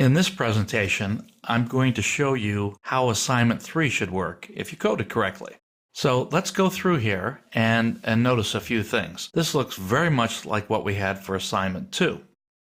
In this presentation, I'm going to show you how assignment 3 should work if you code it correctly. So let's go through here and notice a few things. This looks very much like what we had for assignment 2.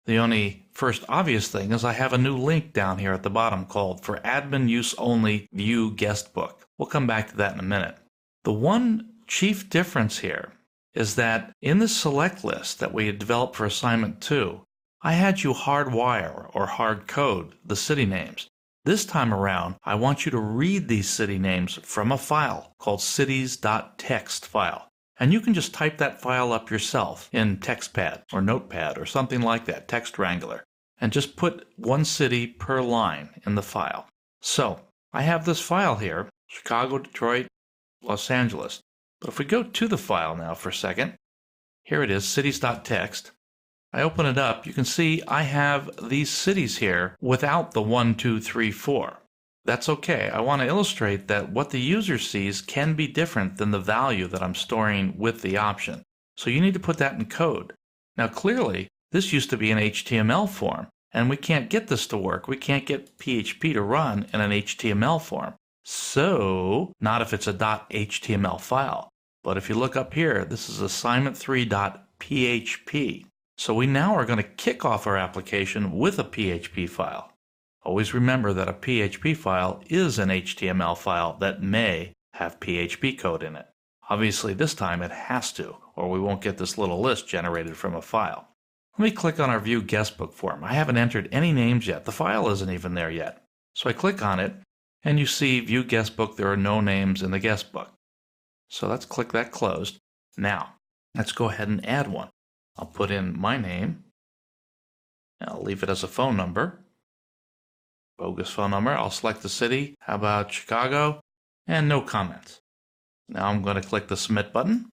The only first obvious thing is I have a new link down here at the bottom called For Admin Use Only View Guestbook. We'll come back to that in a minute. The one chief difference here is that in the select list that we had developed for assignment 2, I had you hardwire or hard code the city names. This time around, I want you to read these city names from a file called cities.txt file. And you can just type that file up yourself in TextPad or Notepad or something like that, Text Wrangler, and just put one city per line in the file. So I have this file here, Chicago, Detroit, Los Angeles. But if we go to the file now for a second, here it is, cities.txt. I open it up, you can see I have these cities here without the 1, 2, 3, 4. That's okay. I want to illustrate that what the user sees can be different than the value that I'm storing with the option. So you need to put that in code. Now clearly, this used to be an HTML form, and we can't get this to work. We can't get PHP to run in an HTML form. So, not if it's a .html file. But if you look up here, this is assignment3.php. So we now are going to kick off our application with a PHP file. Always remember that a PHP file is an HTML file that may have PHP code in it. Obviously this time it has to, or we won't get this little list generated from a file. Let me click on our View Guestbook form. I haven't entered any names yet. The file isn't even there yet. So I click on it, and you see View Guestbook. There are no names in the guestbook. So let's click that closed. Now, let's go ahead and add one. I'll put in my name, and I'll leave it as a phone number. Bogus phone number. I'll select the city. How about Chicago? And no comments. Now I'm going to click the Submit button.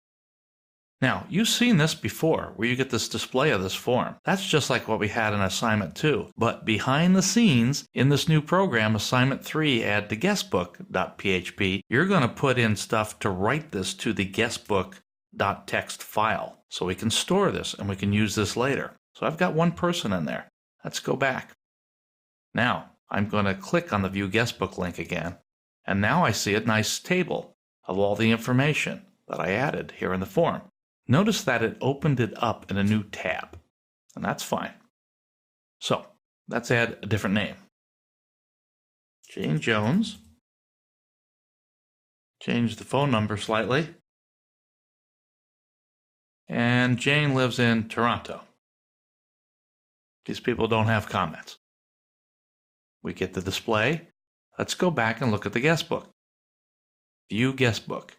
Now, you've seen this before, where you get this display of this form. That's just like what we had in Assignment 2. But behind the scenes, in this new program, Assignment 3, add to guestbook.php, you're going to put in stuff to write this to the guestbook.txt file. So we can store this, and we can use this later. So I've got one person in there. Let's go back. Now, I'm going to click on the View Guestbook link again, and now I see a nice table of all the information that I added here in the form. Notice that it opened it up in a new tab, and that's fine. So let's add a different name. Jane Jones. Change the phone number slightly. And Jane lives in Toronto. These people don't have comments. We get the display. Let's go back and look at the guestbook. View Guestbook.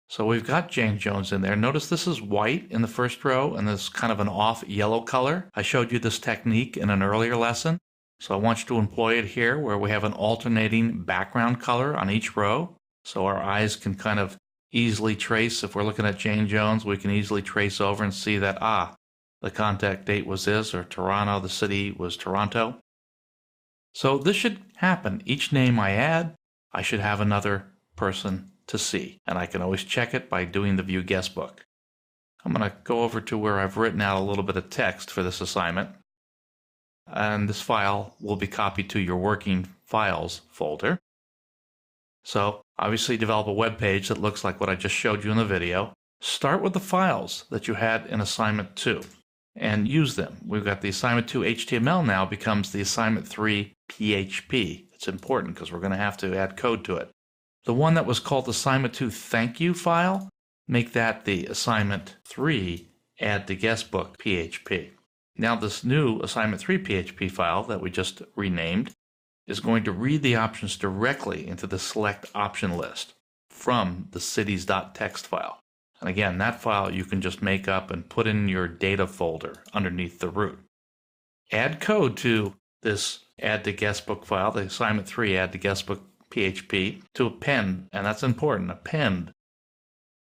So we've got Jane Jones in there. Notice this is white in the first row and this kind of an off yellow color. I showed you this technique in an earlier lesson. So I want you to employ it here where we have an alternating background color on each row. So our eyes can kind of easily trace. If we're looking at Jane Jones, we can easily trace over and see that, the contact date was this, or Toronto, the city was Toronto. So this should happen. Each name I add, I should have another person to see. And I can always check it by doing the View Guestbook. I'm going to go over to where I've written out a little bit of text for this assignment. And this file will be copied to your Working Files folder. So obviously develop a web page that looks like what I just showed you in the video. Start with the files that you had in Assignment 2 and use them. We've got the Assignment 2 HTML now becomes the Assignment 3 PHP. It's important because we're going to have to add code to it. The one that was called Assignment 2 Thank You file, make that the Assignment 3 Add to Guestbook PHP. Now this new Assignment 3 PHP file that we just renamed is going to read the options directly into the select option list from the cities.txt file. And again, that file you can just make up and put in your data folder underneath the root. Add code to this Add to Guestbook file, the Assignment 3 Add to Guestbook PHP, to append, and that's important, append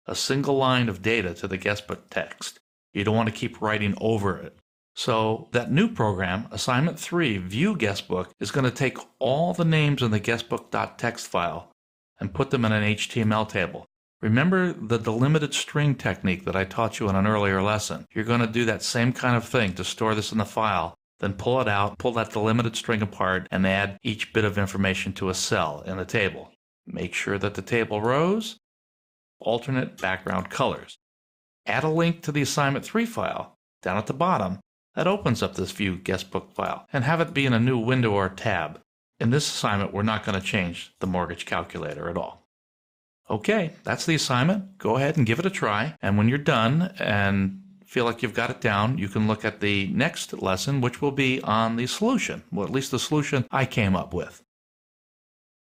a single line of data to the guestbook text. You don't want to keep writing over it. So that new program, Assignment 3 View Guestbook, is going to take all the names in the guestbook.txt file and put them in an HTML table. Remember the delimited string technique that I taught you in an earlier lesson. You're going to do that same kind of thing to store this in the file. Then pull it out, pull that delimited string apart, and add each bit of information to a cell in the table. Make sure that the table rows alternate background colors. Add a link to the Assignment 3 file down at the bottom that opens up this View Guestbook file, and have it be in a new window or tab. In this assignment, we're not going to change the mortgage calculator at all. Okay, that's the assignment. Go ahead and give it a try, and when you're done and feel like you've got it down, you can look at the next lesson, which will be on the solution, well, at least the solution I came up with.